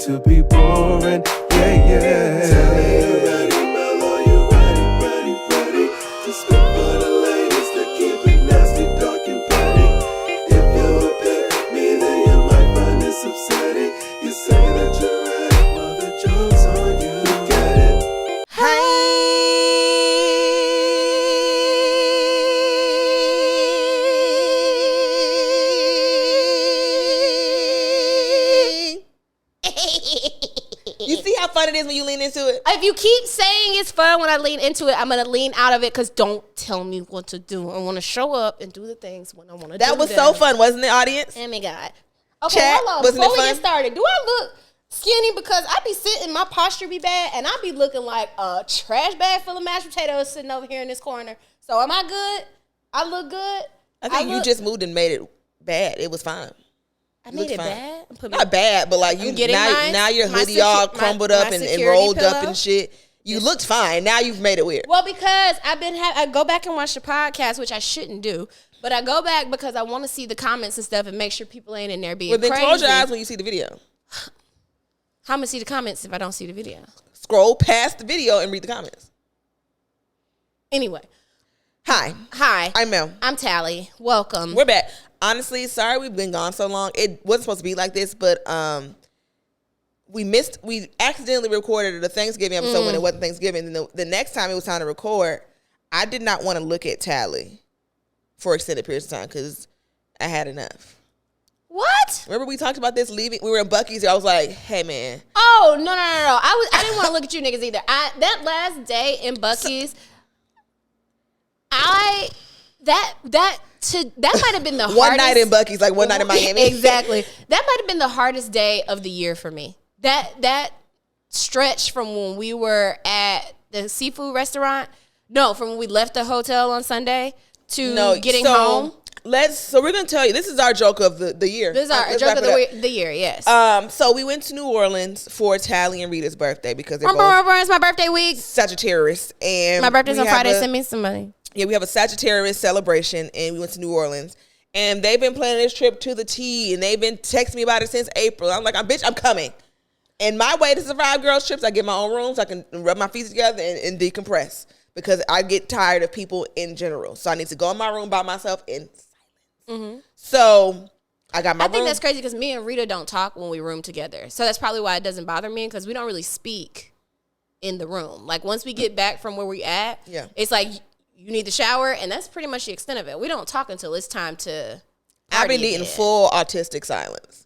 to be boring. Yeah, yeah. Tell me you ready, Mellow, you ready to spit for the ladies to keep it nasty, dark and petty. If you would pick me, then you might find this upsetting. You say that you're ready, well the joke's on you. Get it? Hey. You see how fun it is when you lean into it? If you keep saying it's fun when I lean into it, I'm going to lean out of it because don't tell me what to do. I want to show up and do the things when I want to do them. That was so fun, wasn't it, audience? Oh, my God. Okay, Chat, hold on. wasn't it Before we fun? get started, do I look skinny? Because I be sitting, my posture be bad, and I be looking like a trash bag full of mashed potatoes sitting over here in this corner. So am I good? I look good? I think you just moved and made it bad. It was fine. I made it fine. bad? Not bad, but like you now your hoodie all crumbled up and rolled up and shit. You looked fine. Now you've made it weird. Well, because I go back and watch the podcast, which I shouldn't do, but I go back because I want to see the comments and stuff and make sure people ain't in there being crazy. Well, then close your eyes when you see the video. How am I going to see the comments if I don't see the video? Scroll past the video and read the comments. Anyway. Hi. I'm Mel. I'm Talley. Welcome. We're back. Honestly, sorry we've been gone so long. It wasn't supposed to be like this, but we accidentally recorded the Thanksgiving episode when it wasn't Thanksgiving. And the next time it was time to record, I did not want to look at Talley for extended periods of time because I had enough. What? Remember we talked about this leaving? We were in Buc-ee's. I was like, hey, man. Oh, no. I didn't want to look at you niggas either. That last day in Buc-ee's, that might have been the hardest. One night in Buc-ee's, like one night in Miami. Exactly. That might have been the hardest day of the year for me. That stretch from when we were at the seafood restaurant, from when we left the hotel on Sunday to getting home. So we're gonna tell you, this is our joke of the year. This is our joke of the year, yes. So we went to New Orleans for Talley and Rita's birthday because they're both it's my birthday week. Sagittarius, and my birthday's on Friday. Send me some money. Yeah, we have a Sagittarius celebration, and we went to New Orleans. And they've been planning this trip to the T, and they've been texting me about it since April. I'm like, I'm coming. And my way to survive girls' trips, I get my own rooms. I can rub my feet together and decompress because I get tired of people in general. So I need to go in my room by myself in silence. Mm-hmm. So I got my room. I think that's crazy because me and Rita don't talk when we room together. So that's probably why it doesn't bother me because we don't really speak in the room. Like once we get back from where we at, it's like you need the shower, and that's pretty much the extent of it. We don't talk until it's time to I've been needing full autistic silence.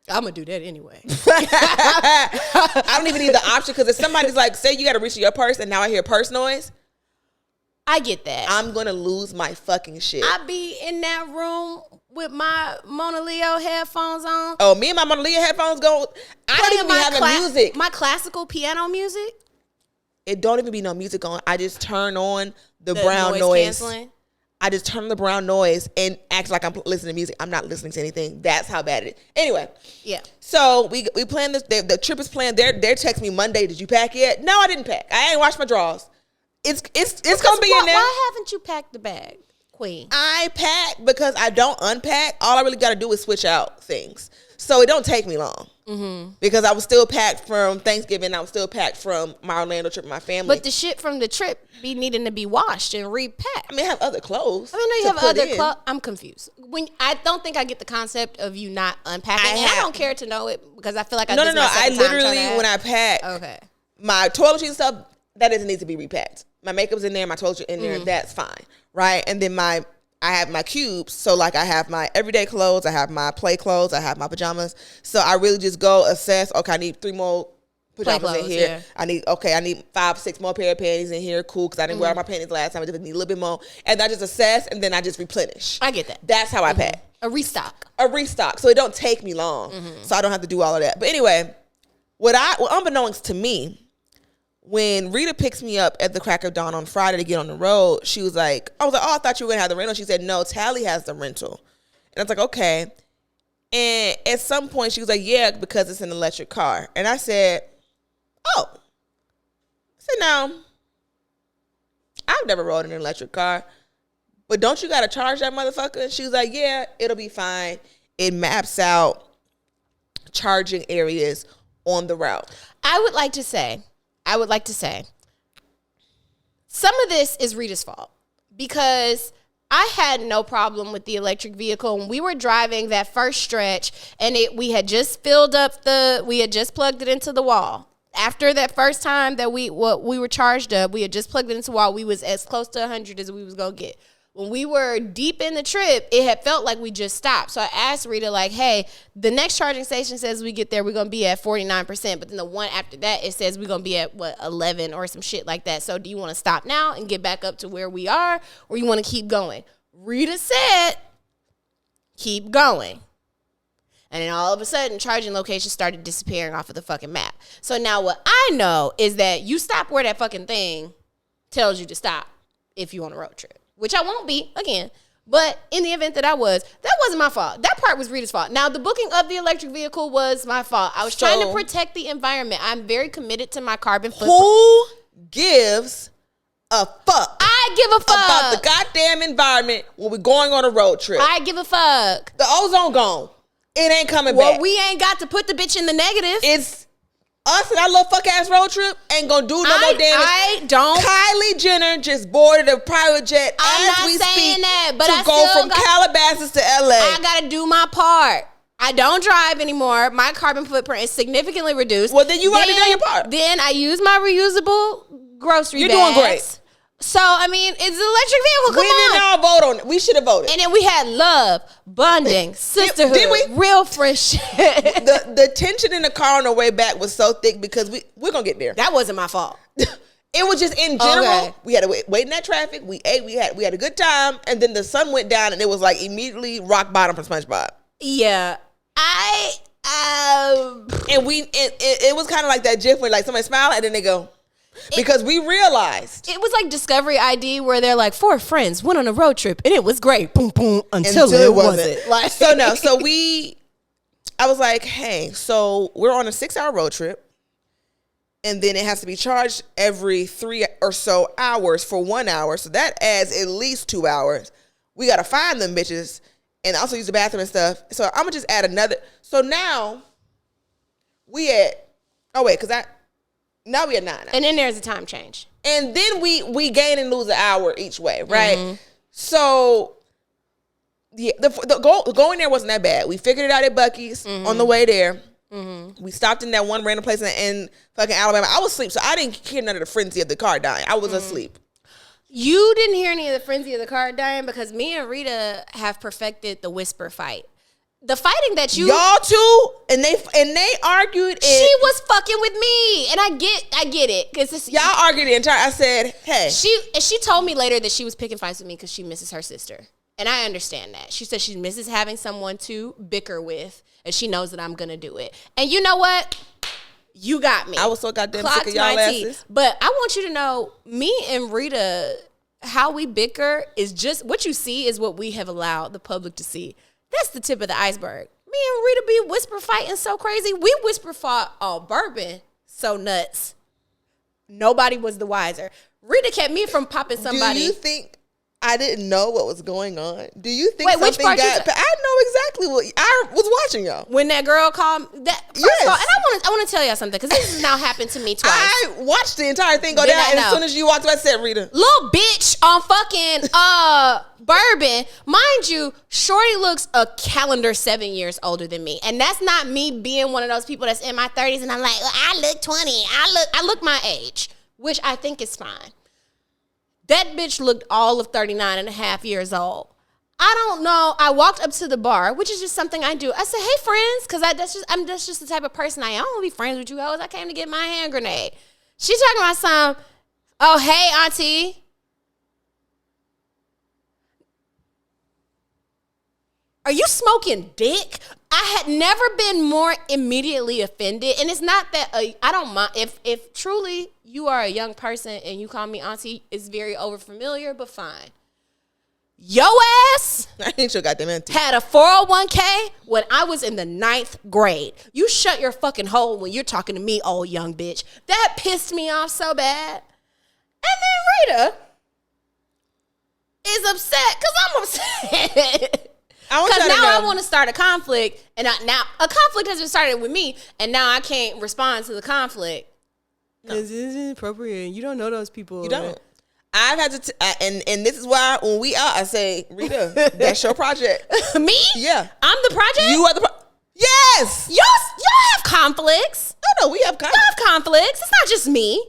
I'm going to do that anyway. I don't even need the option because if somebody's like, say you got to reach for your purse and now I hear purse noise. I get that. I'm going to lose my fucking shit. I be in that room with my Mona Leo headphones on. Oh, me and my Mona Leo headphones go. I don't even be having music. My classical piano music. It don't even be no music on. I just turn on the brown noise. Canceling. I just turn on the brown noise and act like I'm listening to music. I'm not listening to anything. That's how bad it is. Anyway. Yeah. So we planned this. The trip is planned. They're texting me Monday. Did you pack yet? No, I didn't pack. I ain't washed my drawers. It's gonna be in there. Why haven't you packed the bag, Queen? I pack because I don't unpack. All I really got to do is switch out things. So it don't take me long. Mm-hmm. Because I was still packed from Thanksgiving. I was still packed from my Orlando trip with my family. But the shit from the trip be needing to be washed and repacked. I mean, I have other clothes. I mean, I know you have other clothes. I'm confused. I don't think I get the concept of you not unpacking. I don't care to know it because I feel like No. I literally, when I pack, my toiletries and stuff, that doesn't need to be repacked. My makeup's in there, my toiletries in there, that's fine, right? And then I have my cubes, so like I have my everyday clothes, I have my play clothes, I have my pajamas. So I really just go assess, okay, I need 3 more pajamas in here. Yeah. I need 5, 6 more pair of panties in here. Cool, because I didn't wear my panties last time. I just need a little bit more. And I just assess, and then I just replenish. I get that. That's how I pack. A restock. So it don't take me long. So I don't have to do all of that. But anyway, unbeknownst to me, when Rita picks me up at the crack of dawn on Friday to get on the road, she was like, I was like, oh, I thought you were going to have the rental. She said, no, Talley has the rental. And I was like, okay. And at some point, she was like, yeah, because it's an electric car. And I said, oh. I said, no. I've never rode in an electric car. But don't you got to charge that motherfucker? She was like, yeah, it'll be fine. It maps out charging areas on the route. I would like to say, some of this is Rita's fault because I had no problem with the electric vehicle when we were driving that first stretch, and we had just plugged it into the wall. After that first time that we were charged up, we had just plugged it into the wall. We was as close to 100 as we was gonna get. When we were deep in the trip, it had felt like we just stopped. So I asked Rita, like, hey, the next charging station says we get there, we're going to be at 49%. But then the one after that, it says we're going to be at, 11 or some shit like that. So do you want to stop now and get back up to where we are, or you want to keep going? Rita said, keep going. And then all of a sudden, charging locations started disappearing off of the fucking map. So now what I know is that you stop where that fucking thing tells you to stop if you on a road trip. Which I won't be, again. But in the event that I was, that wasn't my fault. That part was Rita's fault. Now, the booking of the electric vehicle was my fault. I was trying to protect the environment. I'm very committed to my carbon footprint. Who gives a fuck? I give a fuck. About the goddamn environment when we're going on a road trip. I give a fuck. The ozone gone. It ain't coming back. Well, we ain't got to put the bitch in the negative. It's us and our little fuck ass road trip ain't gonna do no more damage. I don't. Kylie Jenner just boarded a private jet as we speak to go from Calabasas to LA. I gotta do my part. I don't drive anymore. My carbon footprint is significantly reduced. Well, then you already done your part. Then I use my reusable grocery bags. You're doing great. So, I mean, it's an electric vehicle. Come on. We didn't all vote on it. We should have voted. And then we had love, bonding, sisterhood, did we? Real friendship. The tension in the car on the way back was so thick because we're going to get there. That wasn't my fault. It was just in general. Okay. We had to wait in that traffic. We ate. We had a good time. And then the sun went down and it was like immediately rock bottom for SpongeBob. Yeah. And it was kind of like that gif where like somebody smile and then they go, because we realized it was like Discovery ID where they're like 4 friends went on a road trip and it was great, boom boom, until it wasn't. Like I was like, hey, so we're on a 6-hour road trip, and then it has to be charged every 3 or so hours for 1 hour, so that adds at least 2 hours. We gotta find them bitches and also use the bathroom and stuff. So I'm gonna just add another. So now we at now we at 9 hours. And then there's a time change. And then we gain and lose an hour each way, right? Mm-hmm. So yeah, going there wasn't that bad. We figured it out at Buc-ee's on the way there. Mm-hmm. We stopped in that one random place in fucking Alabama. I was asleep, so I didn't hear none of the frenzy of the car dying. I was asleep. You didn't hear any of the frenzy of the car dying because me and Rita have perfected the whisper fight. The fighting that y'all two and they argued. She was fucking with me, and I get it because y'all argued the entire. I said, hey, she told me later that she was picking fights with me because she misses her sister, and I understand that. She said she misses having someone to bicker with, and she knows that I'm gonna do it. And you know what? You got me. I was so goddamn sick of y'all asses. But I want you to know, me and Rita, how we bicker is just what you see is what we have allowed the public to see. That's the tip of the iceberg. Me and Rita be whisper fighting so crazy. We whisper fought on bourbon so nuts. Nobody was the wiser. Rita kept me from popping somebody. Do you think I didn't know what was going on? Do you think something got... I know exactly what... I was watching y'all. When that girl called... First of all, and I want to tell y'all something, because this has now happened to me twice. I watched the entire thing go down, and as soon as you walked away, I said, Rita. Little bitch on fucking bourbon. Mind you, Shorty looks a calendar 7 years older than me. And that's not me being one of those people that's in my 30s, and I'm like, I look 20. I look my age, which I think is fine. That bitch looked all of 39 and a half years old. I don't know. I walked up to the bar, which is just something I do. I said, hey, friends, because that's just the type of person I am. I don't want to be friends with you hoes. I came to get my hand grenade. She's talking about some, oh, hey, Auntie. Are you smoking dick? I had never been more immediately offended. And it's not that I don't mind. If truly you are a young person and you call me Auntie, it's very overfamiliar, but fine. Yo ass I ain't sure got them auntie. Had a 401k when I was in the 9th grade. You shut your fucking hole when you're talking to me, old young bitch. That pissed me off so bad. And then Rita is upset because I'm upset. Because now I want to start a conflict, and now a conflict has been started with me, and now I can't respond to the conflict. No. This isn't appropriate. You don't know those people. You don't. I've had to, and this is why when we out, I say, Rita, that's your project. Me? Yeah. I'm the project? You are the Yes! Y'all have conflicts. No, we have conflicts. Y'all have conflicts. It's not just me.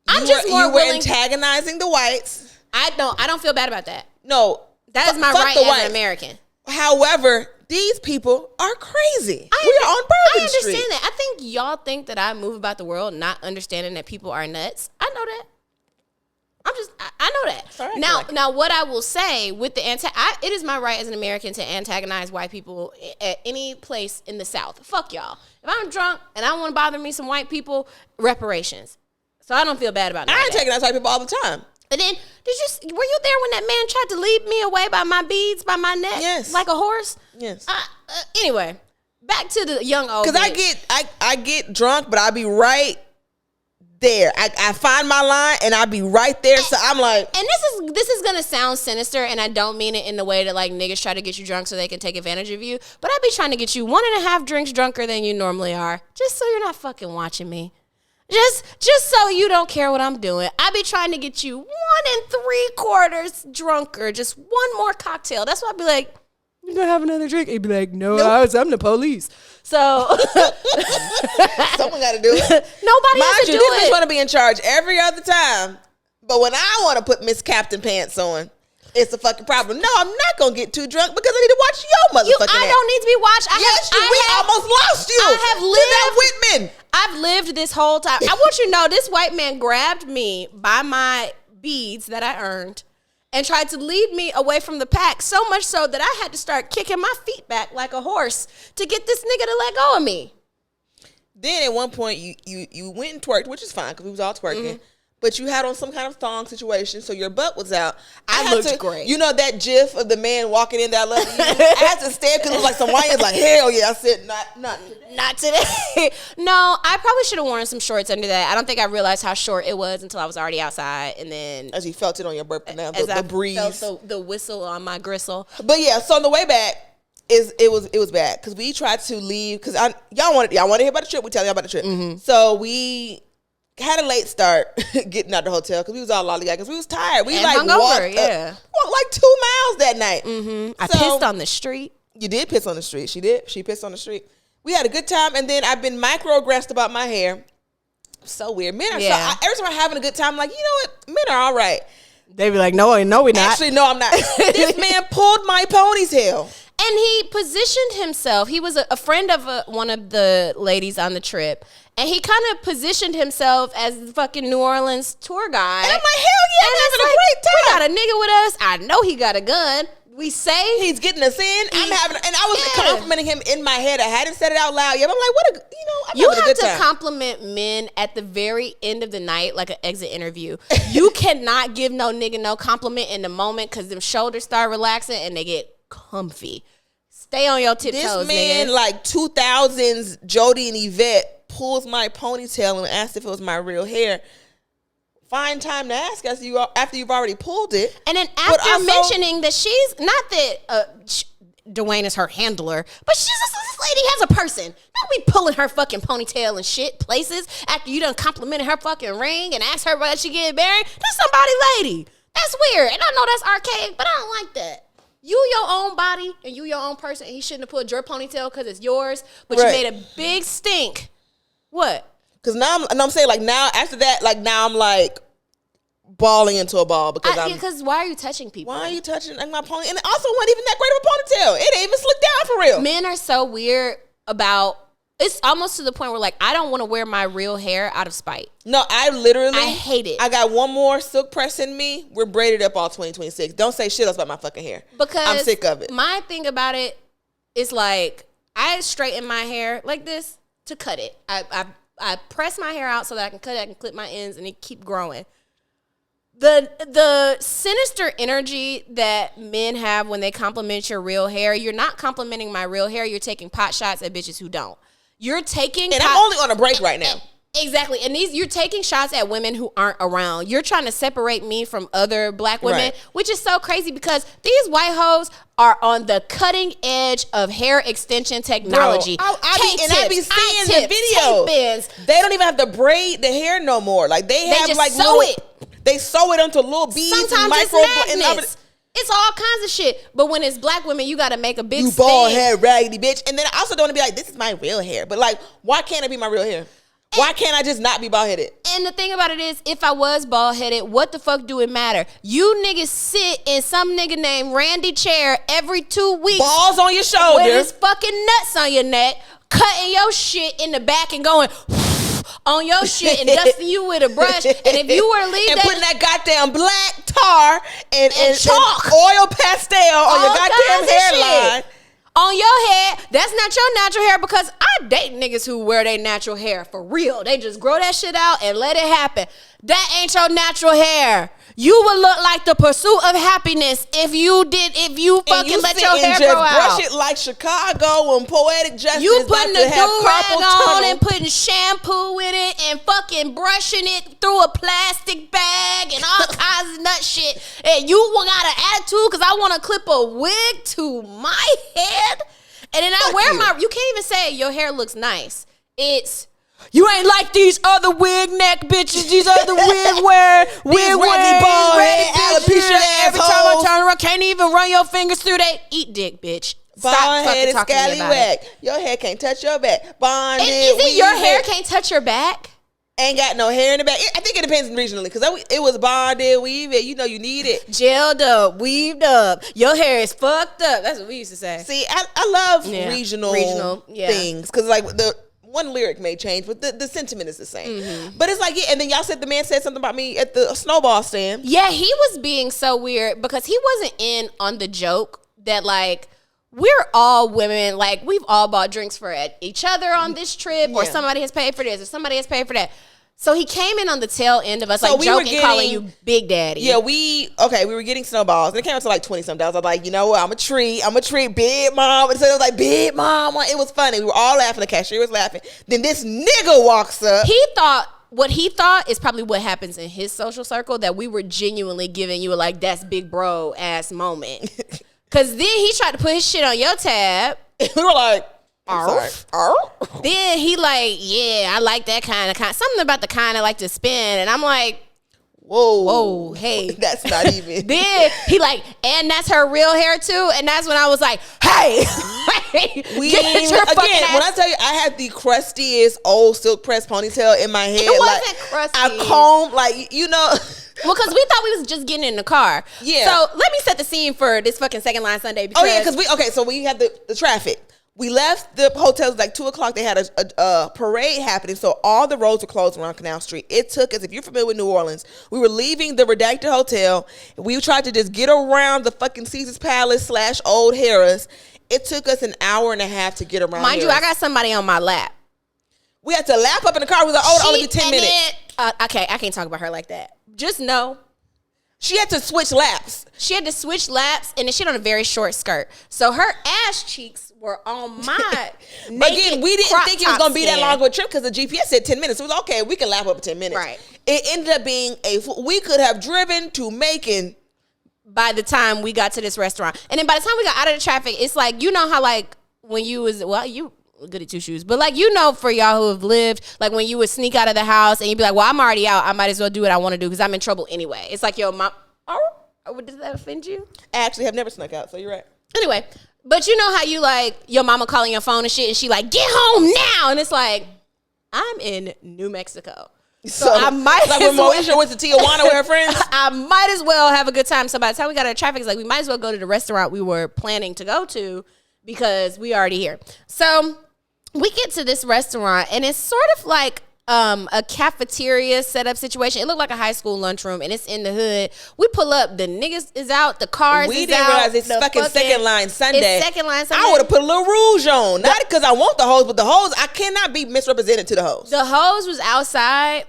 I'm just more willing. You were antagonizing the whites. I don't feel bad about that. No. That is my right as an American. However, these people are crazy. We are on Bourbon Street. I understand that. I think y'all think that I move about the world not understanding that people are nuts. I know that. I know that. Right, now, what I will say with the it is my right as an American to antagonize white people at any place in the South. Fuck y'all. If I'm drunk and I want to bother me some white people, reparations. So I don't feel bad about that. I antagonize white people all the time. And then were you there when that man tried to lead me away by my beads, by my neck? Yes. Like a horse? Yes. Anyway, back to the young old. Because I get drunk, but I'll be right there. I find my line and I'll be right there. So I'm like, and this is gonna sound sinister, and I don't mean it in the way that like niggas try to get you drunk so they can take advantage of you. But I be trying to get you 1.5 drinks drunker than you normally are, just so you're not fucking watching me. Just so you don't care what I'm doing. I be trying to get you 1 3/4 drunker, just one more cocktail. That's why I be like, you gonna have another drink? He'd be like, no, nope. I'm the police. So someone got to do it. Nobody has to do it. This bitch want to be in charge every other time, but when I want to put Miss Captain Pants on, it's a fucking problem. No, I'm not gonna get too drunk because I need to watch your motherfucking I don't need to be watched. We almost lost you. I have lived. That Whitman. I've lived this whole time. I want you to know this white man grabbed me by my beads that I earned and tried to lead me away from the pack, so much so that I had to start kicking my feet back like a horse to get this nigga to let go of me. Then at one point you went and twerked, which is fine because we was all twerking. Mm-hmm. But you had on some kind of thong situation, so your butt was out. I looked great. You know that gif of the man walking in that I love you? I had to stand because it was like some white like, hell yeah. I said, not today. No, I probably should have worn some shorts under that. I don't think I realized how short it was until I was already outside. And then as you felt it on your burp now, the breeze. Felt the whistle on my gristle. But yeah, so on the way back, it was bad because we tried to leave because y'all want to hear about the trip. We tell y'all about the trip. Mm-hmm. So we had a late start getting out the hotel because we was all lollygagging because we was tired. We walked like 2 miles that night. Mm-hmm. I pissed on the street. You did piss on the street. She did. She pissed on the street. We had a good time, and then I've been microaggressed about my hair. So weird. Men are every time I'm having a good time, I'm like, you know what? Men are all right. They be like, no, we're not. Actually, no, I'm not. This man pulled my ponytail. And he positioned himself. He was a friend of one of the ladies on the trip. And he kind of positioned himself as the fucking New Orleans tour guide. And I'm like, hell yeah, I'm having a great time. We got a nigga with us. I know he got a gun. We say he's getting us in. And I was complimenting him in my head. I hadn't said it out loud yet. But I'm like, I'm having a good time. You have to compliment men at the very end of the night, like an exit interview. You cannot give no nigga no compliment in the moment because them shoulders start relaxing and they get comfy. Stay on your tiptoes, nigga. This man, like 2000s Jody and Yvette, pulls my ponytail and asks if it was my real hair. Find time to ask after you've already pulled it. And then after mentioning that she's not that Dwayne is her handler, but this lady has a person. Don't be pulling her fucking ponytail and shit places after you done complimented her fucking ring and asked her whether she get married. That's somebody lady. That's weird. And I know that's archaic, but I don't like that. You your own body and you your own person. He shouldn't have pulled your ponytail because it's yours, but you made a big stink. What? Because now I'm saying like now after that, like now I'm like balling into a ball because why are you touching people? Why are you touching my pony? And it also wasn't even that great of a ponytail. It ain't even slicked down for real. Men are so weird about. It's almost to the point where like I don't want to wear my real hair out of spite. No, I hate it. I got one more silk press in me. We're braided up all 2026. Don't say shit else about my fucking hair because I'm sick of it. My thing about it is like I straighten my hair like this to cut it. I press my hair out so that I can cut it. I can clip my ends and it keep growing. The sinister energy that men have when they compliment your real hair, you're not complimenting my real hair. You're taking pot shots at bitches who don't. You're taking I'm only on a break right now. Exactly. And you're taking shots at women who aren't around. You're trying to separate me from other black women, Right. which is so crazy because these white hoes are on the cutting edge of hair extension technology. Bro, I be seeing the videos. They don't even have to braid the hair no more. Like they have just like sew it. They sew it onto little beads. Sometimes and it's magnets. It's all kinds of shit. But when it's black women, you got to make a big you bald head raggedy bitch. And then I also don't want to be like, this is my real hair. But like, why can't it be my real hair? Why can't I just not be bald headed? And the thing about it is, if I was bald headed, what the fuck do it matter? You niggas sit in some nigga named Randy chair every 2 weeks. Balls on your shoulder. With his fucking nuts on your neck, cutting your shit in the back and going on your shit and dusting you with a brush. And if you were to leave and that, putting that goddamn black tar and chalk, and oil pastel on your goddamn hairline. On your head, that's not your natural hair because I date niggas who wear their natural hair for real. They just grow that shit out and let it happen. That ain't your natural hair. You would look like the pursuit of happiness if you fucking let your hair grow out. Brush it like Chicago and Poetic Justice. You putting the do-rag on and put putting shampoo in it and fucking brushing it through a plastic bag and all kinds of nut shit. And you got an attitude because I want to clip a wig to my head. And then I wear you can't even say your hair looks nice. It's, you ain't like these other wig neck bitches, these other wig wearing bald head, alopecia every time I turn around, can't even run your fingers through they eat dick, bitch. Bald head and scallywag. Your hair can't touch your back. Bonded. Is it your hair can't touch your back? Ain't got no hair in the back. I think it depends regionally because it was bonded, weaved. You know you need it. Gelled up, weaved up. Your hair is fucked up. That's what we used to say. See, I love regional things because like the one lyric may change, but the sentiment is the same. Mm-hmm. But it's like, and then y'all said the man said something about me at the snowball stand. Yeah, he was being so weird because he wasn't in on the joke that like, we're all women, like we've all bought drinks for each other on this trip, or somebody has paid for this, or somebody has paid for that. So he came in on the tail end of us, like joking, calling you Big Daddy. Yeah, we were getting snowballs. And it came out to like $20-something. I was like, you know what? I'm a treat Big Mom. And so it was like, Big Mama. It was funny. We were all laughing. The cashier was laughing. Then this nigga walks up. What he thought is probably what happens in his social circle, that we were genuinely giving you a like, that's big bro ass moment. Because then he tried to put his shit on your tab. We were like, Then he like, yeah, I like that kind. Something about the kind I like to spin. And I'm like, whoa, hey. That's not even. Then he like, and that's her real hair too. And that's when I was like, hey. When I tell you, I had the crustiest old silk press ponytail in my head. It wasn't crusty. I combed, like, you know. Well, because we thought we was just getting in the car. Yeah. So let me set the scene for this fucking Second Line Sunday. Because so we had the traffic. We left the hotel like 2:00. They had a parade happening, so all the roads were closed around Canal Street. It took us, if you're familiar with New Orleans, we were leaving the Redacted Hotel. We tried to just get around the fucking Caesar's Palace / Old Harris. It took us an hour and a half to get around. Mind you, I got somebody on my lap. We had to lap up in the car. We was like, it'll only be 10 minutes. I can't talk about her like that. Just know. She had to switch laps. And then she had on a very short skirt. So her ass cheeks were on my naked. Again, we didn't think it was going to be that long of a trip because the GPS said 10 minutes. It was okay. We can lap up in 10 minutes. Right. It ended up being we could have driven to Macon by the time we got to this restaurant. And then by the time we got out of the traffic, it's like, you know how like when you was, well, you good at two shoes, but like, you know, for y'all who have lived, like when you would sneak out of the house and you'd be like, well, I'm already out, I might as well do what I want to do because I'm in trouble anyway. It's like, yo, mom, does that offend you? I actually have never snuck out, so you're right. Anyway, but you know how you like your mama calling your phone and shit and she like, get home now, and it's like, I'm in New Mexico. So I might like when Moesha went to Tijuana with her friends. I might as well have a good time. So by the time we got out of traffic, it's like we might as well go to the restaurant we were planning to go to because we already here. So we get to this restaurant and it's sort of like a cafeteria setup situation. It looked like a high school lunchroom and it's in the hood. We pull up, the niggas is out, the cars is out. We didn't realize it's fucking Second Line Sunday. It's Second Line Sunday. I would have put a little rouge on. Not because I want the hose, but the hose, I cannot be misrepresented to the hose. The hose was outside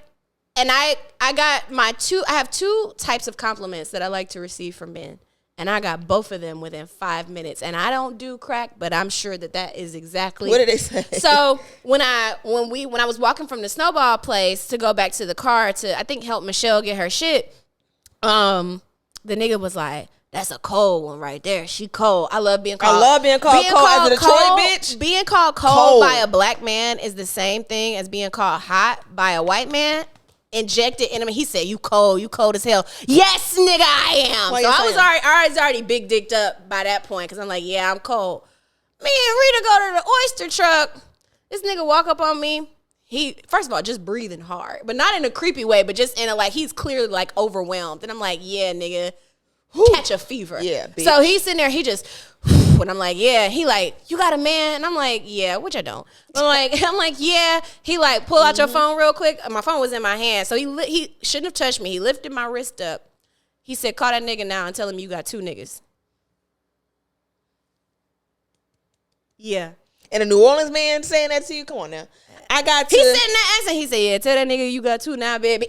and I got I have two types of compliments that I like to receive from men. And I got both of them within 5 minutes. And I don't do crack, but I'm sure that is exactly. What did they say? So when I was walking from the snowball place to go back to the car to, I think, help Michelle get her shit, the nigga was like, that's a cold one right there. She cold. I love being called. Cold as a Detroit bitch. Being called cold by a black man is the same thing as being called hot by a white man. Injected in him. He said, you cold as hell. Yes, nigga, I am. Well, so I was already big dicked up by that point because I'm like, yeah, I'm cold. Me and Rita go to the oyster truck. This nigga walk up on me. He, first of all, just breathing hard, but not in a creepy way, but just in a, like, he's clearly like overwhelmed. And I'm like, yeah, nigga. Catch a fever. Yeah, bitch. So he's sitting there, he just, and I'm like, yeah. He like, you got a man? And I'm like, yeah, which I don't. I'm like, yeah. He like, pull out your phone real quick. My phone was in my hand. So he shouldn't have touched me. He lifted my wrist up. He said, call that nigga now and tell him you got 2 niggas. Yeah. And a New Orleans man saying that to you? Come on now. I got to. He said in that accent, he said, yeah, tell that nigga you got 2 now, baby.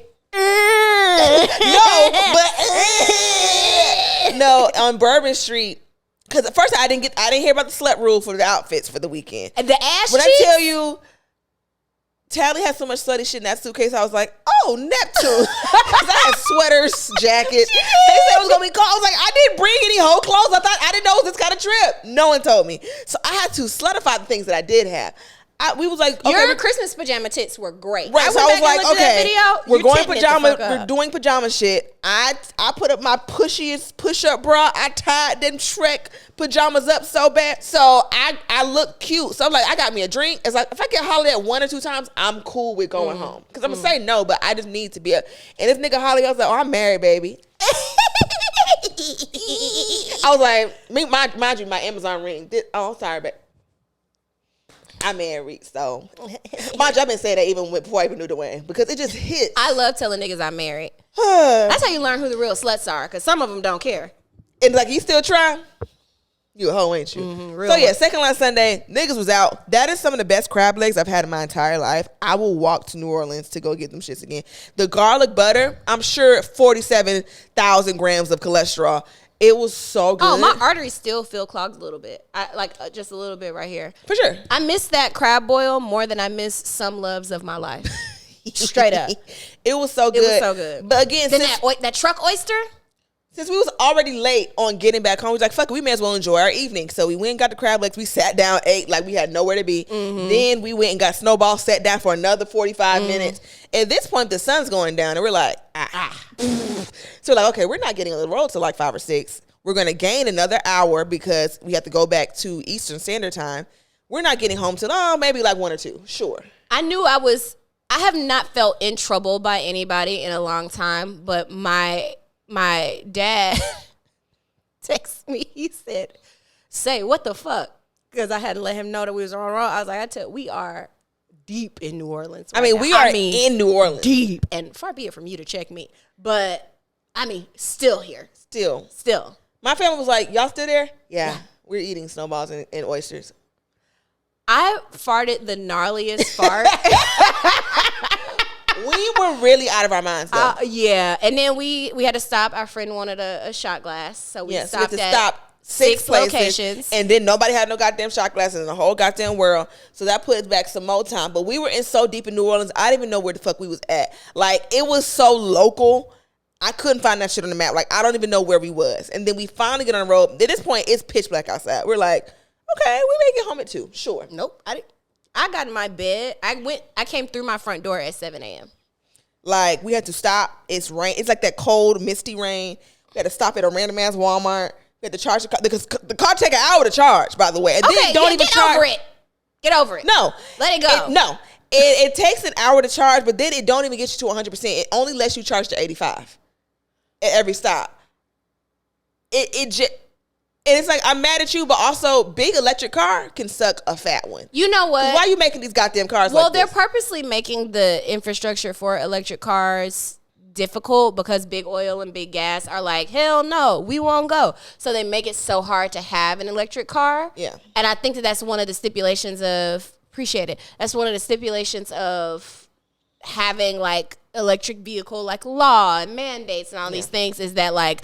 No, on Bourbon Street, because at first I didn't hear about the slut rule for the outfits for the weekend. And the ass when cheeks? I tell you, Talley had so much slutty shit in that suitcase, I was like, oh, Neptune. Because I had sweaters, jackets. They said it was going to be cold. I was like, I didn't bring any whole clothes. I didn't know it was this kind of trip. No one told me. So I had to slutify the things that I did have. We was like, okay, your Christmas pajama tits were great. Right, so I was like, okay, we're doing pajama shit. I put up my push-up bra. I tied them Shrek pajamas up so bad. So I look cute. So I'm like, I got me a drink. It's like, if I get hollered at 1 or 2 times, I'm cool with going home. Because I'm going to say no, but I just need to be and this nigga hollered, I was like, oh, I'm married, baby. I was like, mind you, my Amazon ring. Sorry, babe. I'm married, so mind you, I've been saying that even before I even knew Dwayne because it just hits. I love telling niggas I'm married. That's how you learn who the real sluts are, because some of them don't care. And like, you still try? You a hoe, ain't you? So yeah, second last Sunday, niggas was out. That is some of the best crab legs I've had in my entire life. I will walk to New Orleans to go get them shits again. The garlic butter, I'm sure 47,000 grams of cholesterol. It was so good. Oh, my arteries still feel clogged a little bit. Just a little bit right here. For sure. I miss that crab boil more than I miss some loves of my life. Straight up. It was so good. It was so good. But again, then that truck oyster. Since we was already late on getting back home, we was like, fuck it, we may as well enjoy our evening. So we went and got the crab legs. We sat down, ate like we had nowhere to be. Then we went and got Snowball, sat down for another 45 minutes. At this point, the sun's going down, and we're like, So we're like, okay, we're not getting on the road till like 5 or 6. We're going to gain another hour because we have to go back to Eastern Standard Time. We're not getting home till maybe like 1 or 2. Sure. I knew I have not felt in trouble by anybody in a long time, but my dad texted me. He said, say, what the fuck? Because I had to let him know that we was on the road. I was like, we are deep in New Orleans. Right now. We are in New Orleans. Deep. And far be it from you to check me. But, still here. Still. My family was like, y'all still there? Yeah. We're eating snowballs and oysters. I farted the gnarliest fart. We were really out of our minds, though. Yeah. And then we had to stop. Our friend wanted a shot glass. So we stopped at stop 6 places, locations. And then nobody had no goddamn shot glasses in the whole goddamn world. So that put us back some more time. But we were so deep in New Orleans, I didn't even know where the fuck we was at. Like, it was so local. I couldn't find that shit on the map. Like, I don't even know where we was. And then we finally get on the road. At this point, it's pitch black outside. We're like, okay, we may get home at 2. Sure. Nope. I got in my bed. I came through my front door at 7 a.m. Like, we had to stop. It's rain. It's like that cold, misty rain. We had to stop at a random ass Walmart. We had to charge the car. Because the car take an hour to charge, by the way. And then don't even charge. Over it. Get over it. No. Let it go. It takes an hour to charge, but then it don't even get you to 100%. It only lets you charge to 85 at every stop. And it's like, I'm mad at you, but also big electric car can suck a fat one. You know what? Why are you making these goddamn cars like this? Well, they're purposely making the infrastructure for electric cars difficult because big oil and big gas are like, hell no, we won't go. So they make it so hard to have an electric car. Yeah. And I think that's one of the stipulations of, that's one of the stipulations of having like electric vehicle like law and mandates and all these things is that like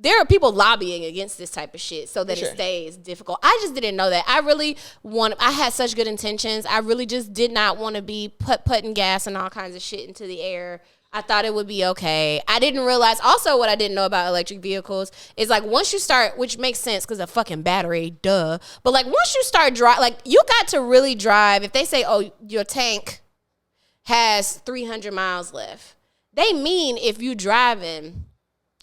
there are people lobbying against this type of shit so that it stays difficult. I just didn't know that. I had such good intentions. I really just did not want to be putting gas and all kinds of shit into the air. I thought it would be okay. I didn't realize, also what I didn't know about electric vehicles is like once you start, which makes sense because a fucking battery, duh. But like once you start drive, like you got to really drive. If they say, oh, your tank has 300 miles left, they mean if you driving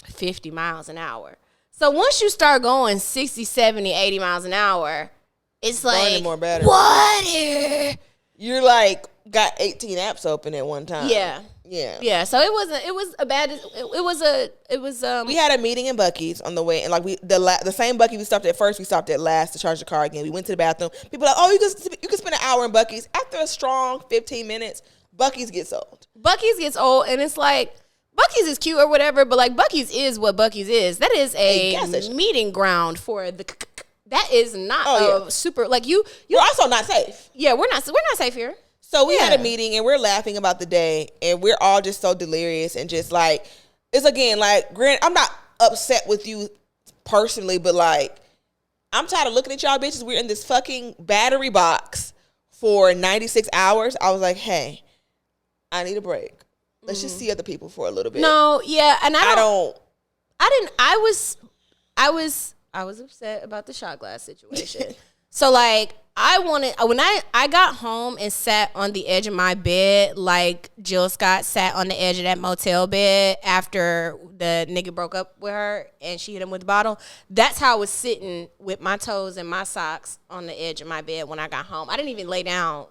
50 miles an hour. So once you start going 60, 70, 80 miles an hour, it's like, more battery. What? You're like, got 18 apps open at one time. Yeah. Yeah. So we had a meeting in Buc-ee's on the way, and like the same Buc-ee's we stopped at first, we stopped at last to charge the car again. We went to the bathroom. People are like, oh, you can spend an hour in Buc-ee's. After a strong 15 minutes, Buc-ee's gets old. Buc-ee's gets old, and it's like, Buc-ee's is cute or whatever, but like Buc-ee's is what Buc-ee's is. That is a meeting ground for the. That is not super like you. You're also not safe. Yeah, we're not safe here. So we had a meeting and we're laughing about the day, and we're all just so delirious and just like, it's again like, Grant, I'm not upset with you personally, but like, I'm tired of looking at y'all bitches. We're in this fucking battery box for 96 hours. I was like, hey, I need a break. Let's just see other people for a little bit. No, yeah, and I was upset about the shot glass situation. So like when I got home and sat on the edge of my bed like Jill Scott sat on the edge of that motel bed after the nigga broke up with her and she hit him with the bottle. That's how I was sitting with my toes and my socks on the edge of my bed when I got home. I didn't even lay down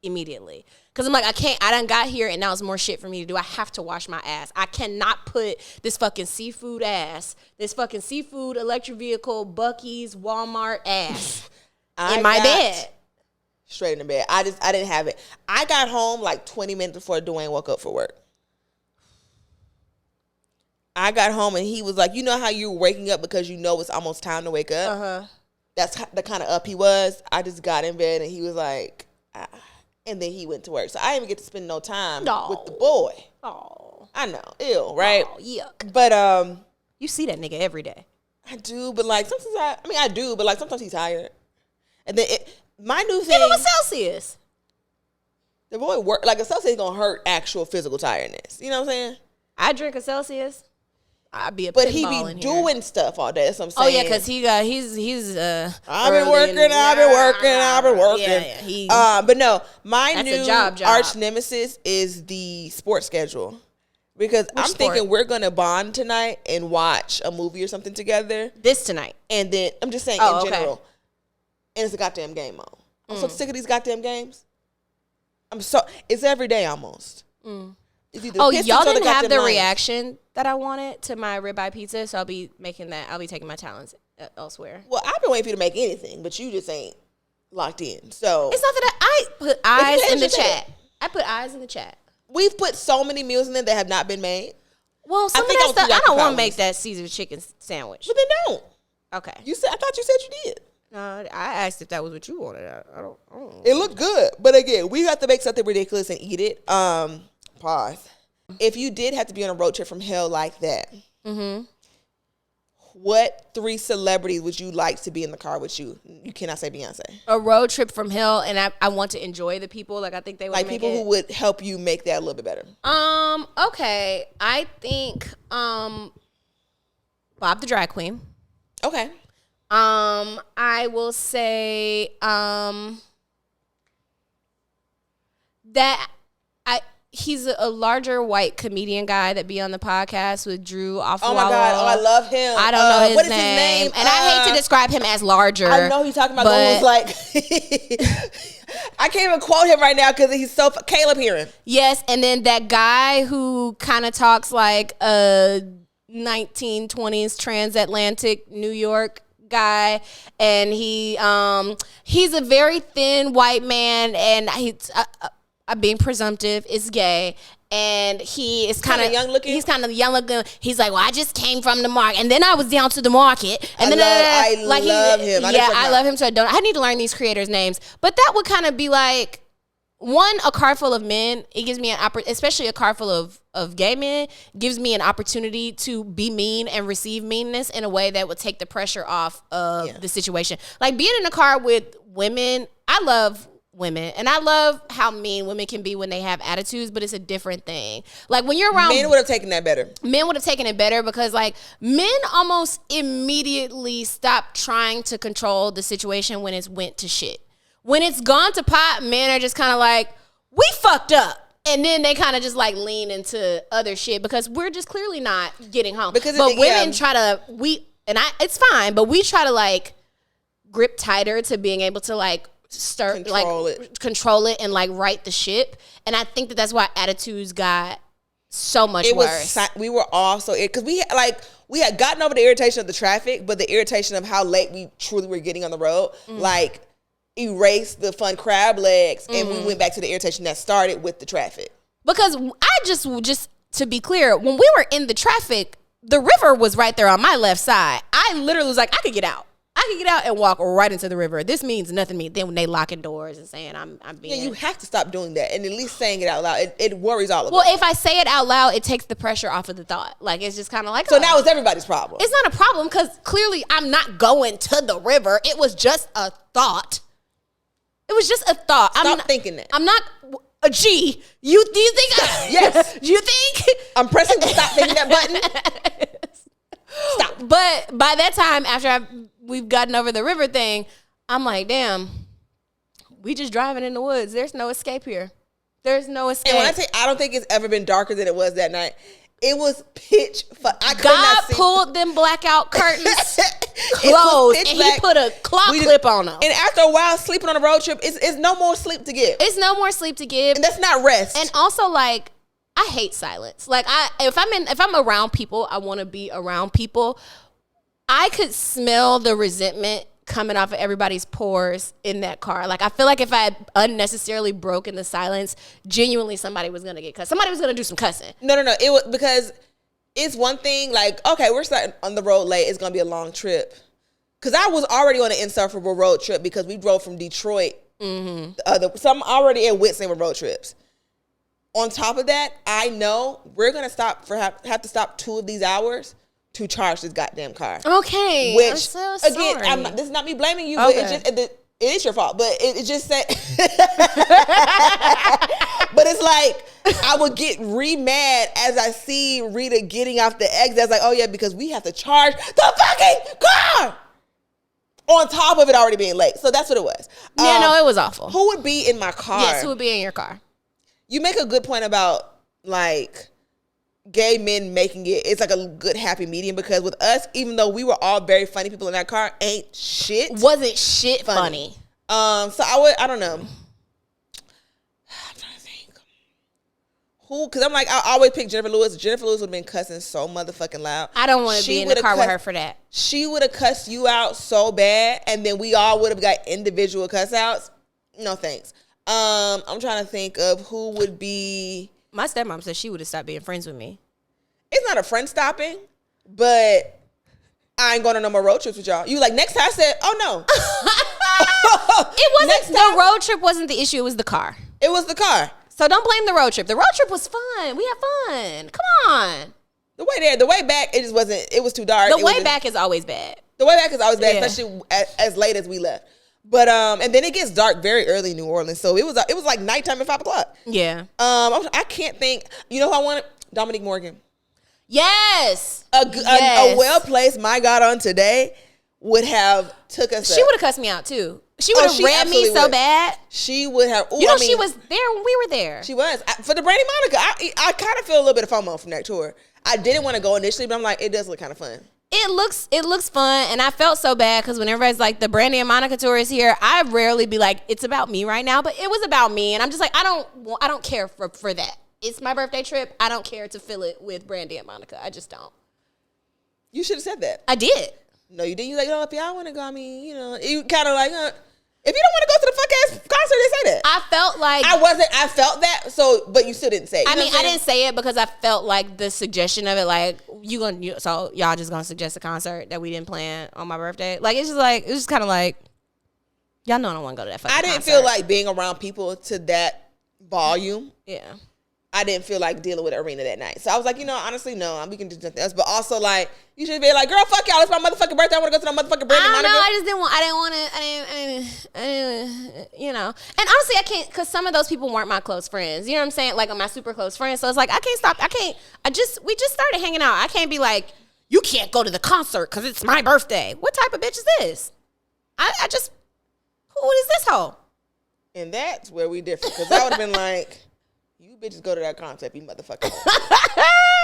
immediately. Because I'm like, I done got here and now it's more shit for me to do. I have to wash my ass. I cannot put this fucking seafood electric vehicle, Buc-ee's, Walmart ass in my bed. Straight in the bed. I didn't have it. I got home like 20 minutes before Dwayne woke up for work. I got home and he was like, you know how you're waking up because you know it's almost time to wake up? Uh-huh. That's the kind of up he was. I just got in bed and he was like, and then he went to work. So I didn't even get to spend no time with the boy. Oh, I know. Ew, right? Oh, yuck. But you see that nigga every day. I do, but like sometimes I do, but like sometimes he's tired. And then my new thing. Give him a Celsius. The boy work like a Celsius is gonna hurt actual physical tiredness. You know what I'm saying? I drink a Celsius. I'd be a but he be doing stuff all day. That's what I'm saying. Oh yeah, because he's I've been working. Yeah. But no, my new arch nemesis is the sports schedule. Because I'm thinking we're gonna bond tonight and watch a movie or something together. This tonight. And then I'm just saying in general. And it's a goddamn game on. I'm so sick of these goddamn games. It's every day almost. Y'all didn't have the reaction that I wanted to my ribeye pizza, so I'll be making that. I'll be taking my talents elsewhere. Well, I've been waiting for you to make anything, but you just ain't locked in. So it's not that I put eyes in the chat. I put eyes in the chat. We've put so many meals in there that have not been made. Well, some of that stuff, I don't want to make that Caesar chicken sandwich. But then don't. Okay. I thought you said you did. No, I asked if that was what you wanted. I don't. It looked good, but again, we have to make something ridiculous and eat it. Pause. If you did have to be on a road trip from hell like that, what 3 celebrities would you like to be in the car with you? You cannot say Beyonce. A road trip from hell, and I want to enjoy the people. Like I think they would like people who would help you make that a little bit better. Okay, I think Bob the drag queen. Okay. I will say that he's a larger white comedian guy that be on the podcast with Drew Offwalla. Oh my God, I love him. I don't know his name. And I hate to describe him as larger. I know he's talking about the one who's like I can't even quote him right now because he's so Caleb Heron. Yes, and then that guy who kind of talks like a 1920s transatlantic New York guy, and he's a very thin white man, and he's being presumptive, is gay, and he is kind of young looking. He's kind of young looking. He's like, well, I just came from the market, and then I was down to the market, and I love him. I love him. So I need to learn these creators' names, but that would kind of be like a car full of men, it gives me an opportunity, especially a car full of gay men, gives me an opportunity to be mean and receive meanness in a way that would take the pressure off of the situation. Like being in a car with women, I love women and I love how mean women can be when they have attitudes, but it's a different thing. Like when you're around men would have taken that better. Men would have taken it better because like men almost immediately stop trying to control the situation when it's went to shit. When it's gone to pot, men are just kind of like, we fucked up. And then they kind of just like lean into other shit because we're just clearly not getting home. But women try to, it's fine, but we try to like grip tighter to being able to like control it and like right the ship. And I think that's why attitudes got so much worse. We were all so, because we had gotten over the irritation of the traffic, but the irritation of how late we truly were getting on the road, like, erased the fun crab legs, and we went back to the irritation that started with the traffic. Because I just to be clear, when we were in the traffic, the river was right there on my left side. I literally was like, I could get out and walk right into the river. This means nothing to me. Then when they locking doors and saying I'm being... Yeah, you have to stop doing that, and at least saying it out loud. It worries all of us. Well, if I say it out loud, it takes the pressure off of the thought. Like, it's just kind of like... So now it's everybody's problem. It's not a problem, because clearly I'm not going to the river. It was just a thought. It was just a thought. Stop thinking that. I'm not a G. Do you think? Yes. Do you think? I'm pressing the stop thinking that button. Stop. But by that time, after we've gotten over the river thing, I'm like, damn, we just driving in the woods. There's no escape here. There's no escape. And when I say I don't think it's ever been darker than it was that night. It was pitch. God pulled them blackout curtains closed, and he put a clock clip on them. And after a while, sleeping on a road trip, it's no more sleep to give. It's no more sleep to give, and that's not rest. And also, like, I hate silence. Like, if I'm around people, I want to be around people. I could smell the resentment coming off of everybody's pores in that car. Like, I feel like if I had unnecessarily broken the silence, genuinely somebody was gonna get cussed. Somebody was gonna do some cussing. No. It was because it's one thing. Like, okay, we're starting on the road late. It's gonna be a long trip. Because I was already on an insufferable road trip because we drove from Detroit. So I'm already at Whitson with road trips. On top of that, I know we're gonna have to stop 2 of these hours to charge this goddamn car. Okay. Which, I'm so sorry. again, this is not me blaming you, okay. But it is your fault. But it just said... But it's like, I would get re-mad as I see Rita getting off the exit. I was like, oh yeah, because we have to charge the fucking car! On top of it already being late. So that's what it was. Yeah, no, it was awful. Who would be in my car? Yes, who would be in your car? You make a good point about, like... gay men making it's like a good happy medium, because with us, even though we were all very funny people in that car, wasn't shit funny. So I don't know. I'm trying to think who, because I'm like, I always pick Jennifer Lewis. Jennifer Lewis would have been cussing so motherfucking loud. I don't want to be in the car with her for that. She would have cussed you out so bad, and then we all would have got individual cuss outs. No thanks. I'm trying to think of who would be. My stepmom said she would have stopped being friends with me. It's not a friend stopping, but I ain't going on no more road trips with y'all. You like, next time? I said, oh no. It wasn't, the road trip wasn't the issue, it was the car. It was the car. So don't blame the road trip. The road trip was fun. We had fun. Come on. The way there, the way back, it just wasn't, it was too dark. The way back is always bad. The way back is always bad, especially as late as we left. But and then it gets dark very early in New Orleans, so it was like nighttime at 5 o'clock. Yeah. I can't think. You know who I wanted? Dominique Morgan. Yes. A well placed My God on Today would have took us. She would have cussed me out too. She would have read me so bad. She would have. Ooh, she was there when we were there. She was for the Brandy Monica. I kind of feel a little bit of FOMO from that tour. I didn't want to go initially, but I'm like, it does look kind of fun. It looks fun, and I felt so bad because when everybody's like, the Brandy and Monica tour is here, I rarely be like, it's about me right now, but it was about me, and I'm just like, I don't care for that. It's my birthday trip. I don't care to fill it with Brandy and Monica. I just don't. You should have said that. I did. No, you didn't. You like, oh, if y'all want to go, I mean, you know, you kind of like, if you don't want to go to the fuck ass concert, they say that. I felt like I felt that. So, but you still didn't say it. I mean, I didn't say it because I felt like the suggestion of it, like so y'all just gonna suggest a concert that we didn't plan on my birthday. Like it's just kind of like y'all know I don't want to go to that fucking concert. I didn't feel like being around people to that volume. Yeah. I didn't feel like dealing with Arena that night. So I was like, honestly, no, we can do something else. But also, like, you should be like, girl, fuck y'all. It's my motherfucking birthday. I want to go to the motherfucking birthday. I don't know. I just didn't want, And honestly, I can't, because some of those people weren't my close friends. You know what I'm saying? Like, my super close friends. So it's like, I can't stop. We just started hanging out. I can't be like, you can't go to the concert because it's my birthday. What type of bitch is this? Who is this hoe? And that's where we different. Because I would have been like, you bitches go to that concert, you motherfucking.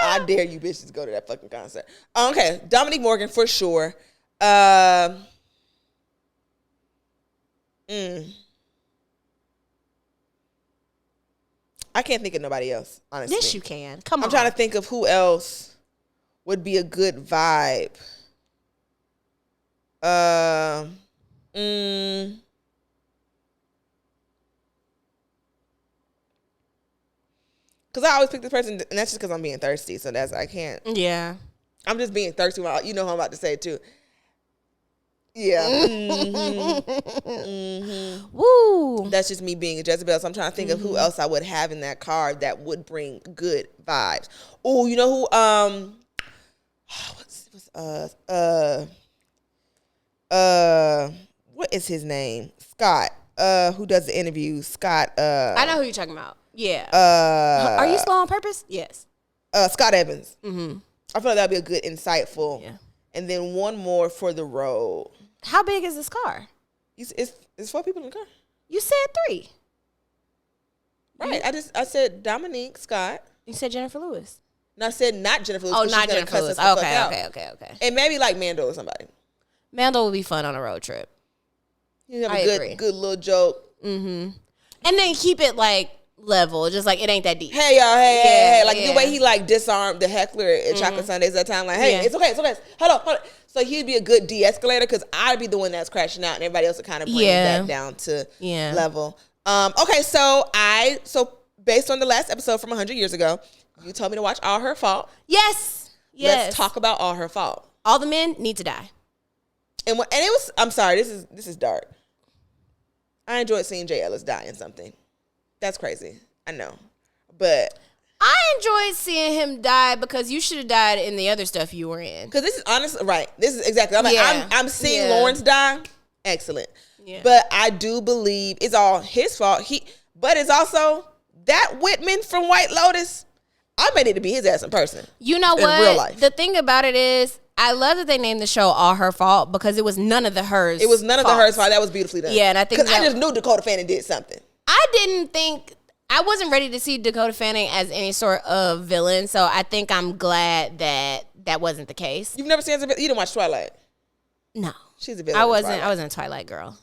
I dare you bitches go to that fucking concert. Okay, Dominique Morgan for sure. I can't think of nobody else, honestly. Yes, you can. Come on. I'm trying to think of who else would be a good vibe. Because I always pick this person, and that's just because I'm being thirsty. So I can't. Yeah. I'm just being thirsty. You know who I'm about to say, too. Yeah. Woo. That's just me being a Jezebel. So I'm trying to think of who else I would have in that card that would bring good vibes. Oh, you know who? What is his name? Scott. Who does the interviews? Scott. I know who you're talking about. Yeah. Are you slow on purpose? Yes. Scott Evans. Mm-hmm. I feel like that'd be a good, insightful. Yeah. And then one more for the road. How big is this car? It's 4 people in the car. You said 3. Right. I said Dominique, Scott. You said Jennifer Lewis. No, I said not Jennifer Lewis. Oh, not Jennifer Lewis. Okay. And maybe like Mando or somebody. Mando would be fun on a road trip. You have a good little joke. Mm-hmm. And then keep it like level, just like it ain't that deep. Hey y'all, hey. Like the way he like disarmed the heckler at Chocolate Sundays that time. Like, hey, it's okay. Hold on. So he'd be a good de-escalator because I'd be the one that's crashing out and everybody else would kind of bring it back down to level. Okay, so based on the last episode from 100 years ago, you told me to watch All Her Fault. Yes. Let's talk about All Her Fault. All the men need to die. And it was, I'm sorry, this is dark. I enjoyed seeing Jay Ellis die in something. That's crazy. I know. But I enjoyed seeing him die because you should have died in the other stuff you were in. Because this is honestly, right. This is exactly. I'm seeing Lawrence die. Excellent. Yeah. But I do believe it's all his fault. But it's also that Whitman from White Lotus. I'm ready to be his ass in person. You know what? In real life. The thing about it is, I love that they named the show All Her Fault because it was none of the hers. It was none of the hers fault. That was beautifully done. Yeah, and I think because I just knew Dakota Fanning did something. I wasn't ready to see Dakota Fanning as any sort of villain, so I think I'm glad that wasn't the case. You've never seen her? You didn't watch Twilight? No, she's a villain. I wasn't a Twilight girl.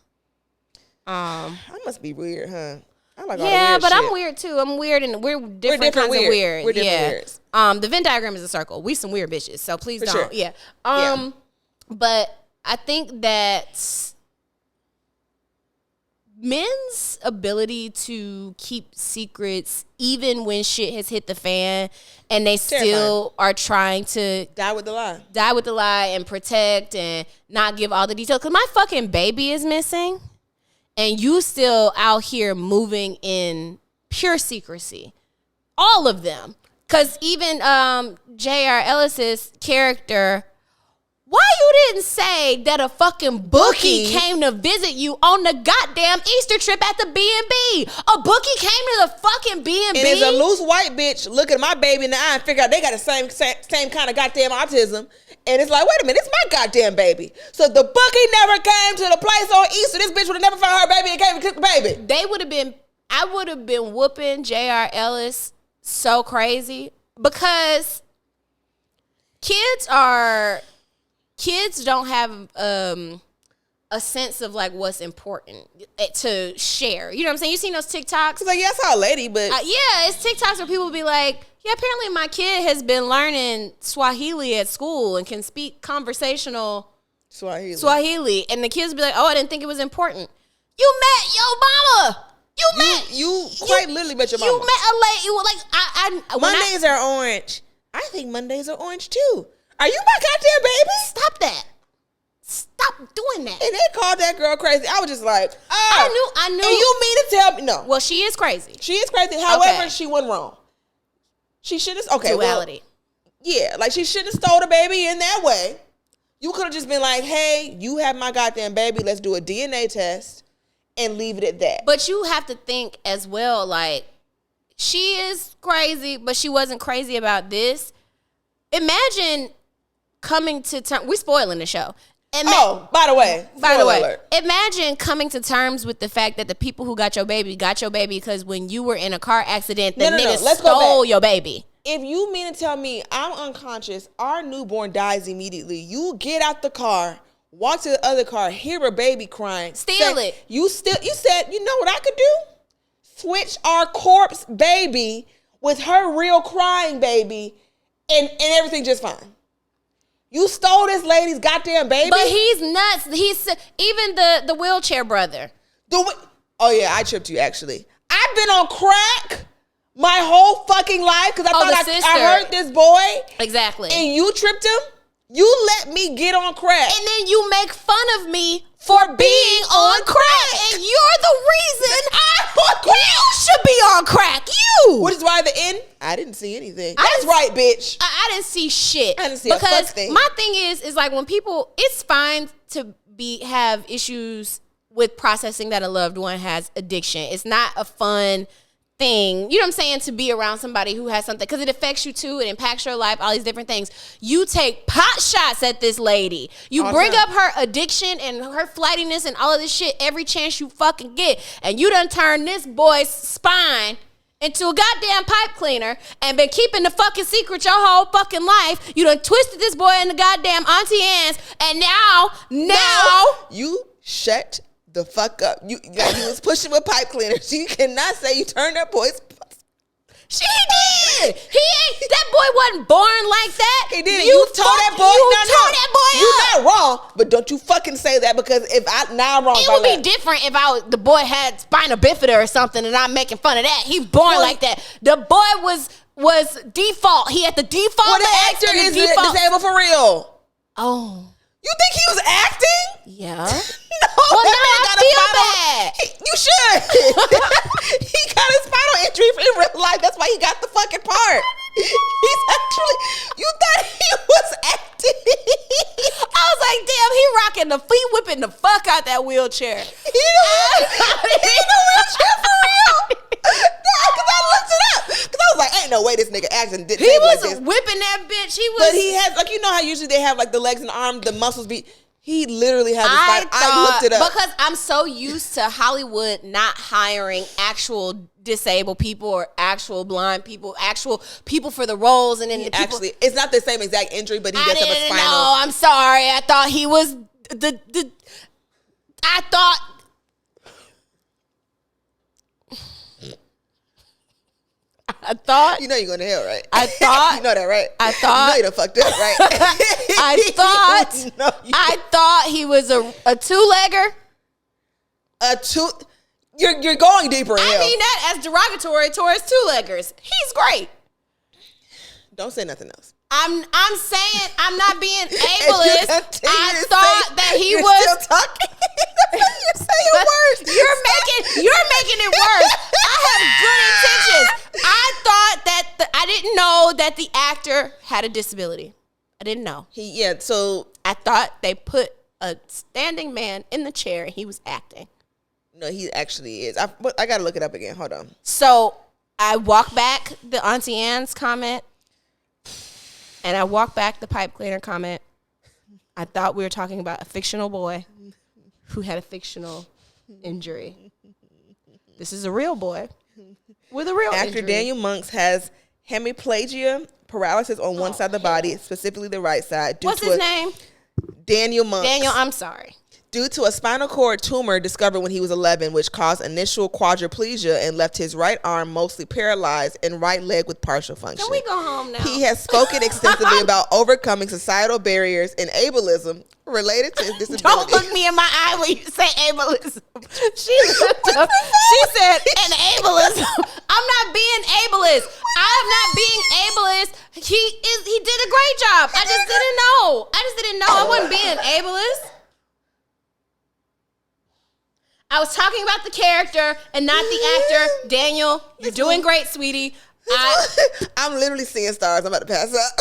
I must be weird, huh? I like all yeah, the weird but shit. I'm weird too. I'm weird, and we're different kinds of weird. We're different weirds. The Venn diagram is a circle. We some weird bitches, so please For don't. sure. Yeah. But I think that men's ability to keep secrets, even when shit has hit the fan, and they still are trying to die with the lie and protect and not give all the details. Because my fucking baby is missing, and you still out here moving in pure secrecy. All of them. Because even J.R. Ellis's character, why you didn't say that a fucking bookie came to visit you on the goddamn Easter trip at the B&B? A bookie came to the fucking B&B? And it's a loose white bitch look at my baby in the eye and figure out they got the same kind of goddamn autism. And it's like, wait a minute, it's my goddamn baby. So the bookie never came to the place on Easter. This bitch would have never found her baby and came and took the baby. I would have been whooping J.R. Ellis so crazy because kids don't have a sense of like what's important to share. You know what I'm saying? You seen those TikToks? It's like, yeah, I saw a lady, but yeah, it's TikToks where people be like, yeah, apparently my kid has been learning Swahili at school and can speak conversational Swahili. And the kids be like, oh, I didn't think it was important. You met your mama. You quite literally met your mama. You met a lady. Mondays are orange. I think Mondays are orange too. Are you my goddamn baby? Stop that. Stop doing that. And they called that girl crazy. I was just like, I knew. And you mean to tell me? No. Well, she is crazy. She is crazy. However, she wasn't wrong. She should have. Okay. Duality. Well, yeah, like she shouldn't have stole the baby in that way. You could have just been like, hey, you have my goddamn baby. Let's do a DNA test and leave it at that. But you have to think as well, like, she is crazy, but she wasn't crazy about this. Imagine coming to terms. We're spoiling the show. By the way, imagine coming to terms with the fact that the people who got your baby because when you were in a car accident, the nigga stole your baby. If you mean to tell me I'm unconscious, our newborn dies immediately, you get out the car, walk to the other car, hear a baby crying, steal it. You said, you know what I could do? Switch our corpse baby with her real crying baby, and everything just fine. You stole this lady's goddamn baby. But he's nuts. He's even the wheelchair brother. Oh yeah, I tripped you actually. I've been on crack my whole fucking life because I thought I hurt this boy. Exactly. And you tripped him? You let me get on crack. And then you make fun of me for being on crack. And you're the reason you should be on crack. You. Which is why at the end, I didn't see anything. That's right, bitch. I didn't see shit. I didn't see a fuck thing. My thing is like when people, it's fine to have issues with processing that a loved one has addiction. It's not a fun thing, you know what I'm saying, to be around somebody who has something, because it affects you too, it impacts your life, all these different things. You take pot shots at this lady. You bring up her addiction and her flightiness and all of this shit every chance you fucking get, and you done turn this boy's spine into a goddamn pipe cleaner and been keeping the fucking secret your whole fucking life. You done twisted this boy in the goddamn Auntie hands, and now you shut the fuck up. You was pushing with pipe cleaners. You cannot say you turned that boy's. She did. That boy wasn't born like that. He did. You told that boy. That boy You're not wrong, but don't you fucking say that, because now I'm wrong. It would be different if the boy had spina bifida or something, and I'm making fun of that. He's born like that. The boy was default. He had the default. Well, the actor is disabled for real. Oh. You think he was acting? Yeah. No. Well, now I feel bad. You should. He got a spinal injury in real life. That's why he got the fucking part. He's actually. You thought he was acting. I was like, damn, he whipping the fuck out that wheelchair. He in the wheelchair for real. No, because I looked it up. Because I was like, ain't no way this nigga acting. He was like whipping that bitch. But he has, like, you know how usually they have like the legs and the arms, the muscles be. He literally has a spine. I looked it up. Because I'm so used to Hollywood not hiring actual disabled people or actual blind people, actual people for the roles. And then it's not the same exact injury, but he does have a spinal. No, I'm sorry. I thought he was I thought. You know you're going to hell, right? I thought. You know that, right? I thought. You know you done fucked up, right? I thought he was a two-legger. You're going deeper in hell. I mean that as derogatory towards two-leggers. He's great. Don't say nothing else. I'm saying I'm not being ableist. I thought that he was still talking. You're saying worse. You're making it worse. I have good intentions. I thought that I didn't know that the actor had a disability. I didn't know. So I thought they put a standing man in the chair and he was acting. No, he actually is. I gotta look it up again. Hold on. So I walk back the Auntie Anne's comment. And I walk back the pipe cleaner comment. I thought we were talking about a fictional boy who had a fictional injury. This is a real boy with a real Actor injury. Daniel Monks has hemiplegia, paralysis on one side of the body, specifically the right side. What's his name? Daniel Monks. Daniel, I'm sorry. Due to a spinal cord tumor discovered when he was 11, which caused initial quadriplegia and left his right arm mostly paralyzed and right leg with partial function. Can we go home now? He has spoken extensively about overcoming societal barriers and ableism related to his disability. Don't look me in my eye when you say ableism. She said ableism. I'm not being ableist. I'm not being ableist. He did a great job. I just didn't know. I wasn't being ableist. I was talking about the character and not the actor. Daniel, you're doing great, sweetie. I'm literally seeing stars. I'm about to pass up.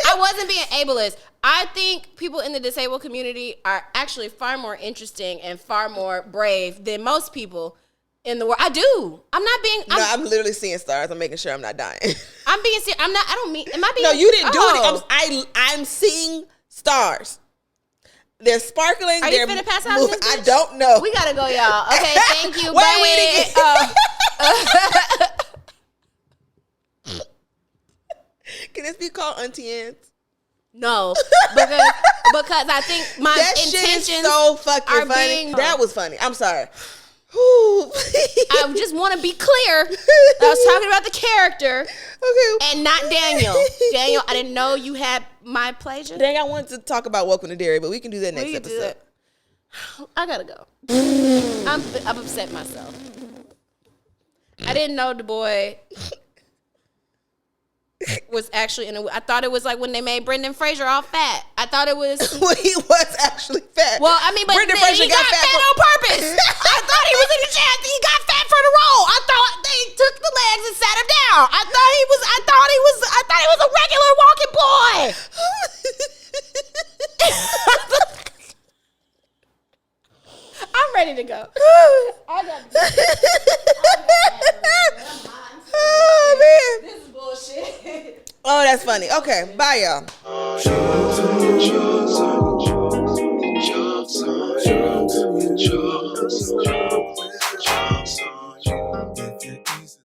I wasn't being ableist. I think people in the disabled community are actually far more interesting and far more brave than most people in the world. I do. I'm not being. I'm literally seeing stars. I'm making sure I'm not dying. I'm being serious. I'm not. I don't mean. Am I being? No, you didn't do it. I'm seeing stars. They're sparkling. Are you finna pass out in this bitch? I don't know. We gotta go, y'all. Okay, thank you. Can this be called Auntie Ants? No, because I think my that intentions shit is so fucking funny. That was funny. I'm sorry. I just want to be clear. I was talking about the character, and not Daniel. Daniel, I didn't know you had my pleasure. Dang, I wanted to talk about Welcome to Derry, but we can do that next episode. I gotta go. I'm upset myself. I didn't know the boy was actually I thought it was like when they made Brendan Fraser all fat. I thought it was well, he was actually fat. Well, I mean, but Brendan Fraser he got fat on purpose. I thought he was in the chat. He got fat for the role. I thought they took the legs and sat him down. I thought he was a regular walking boy. I'm ready to go. Oh man, this is bullshit. Oh, that's funny. Okay, bye y'all. Jokes on.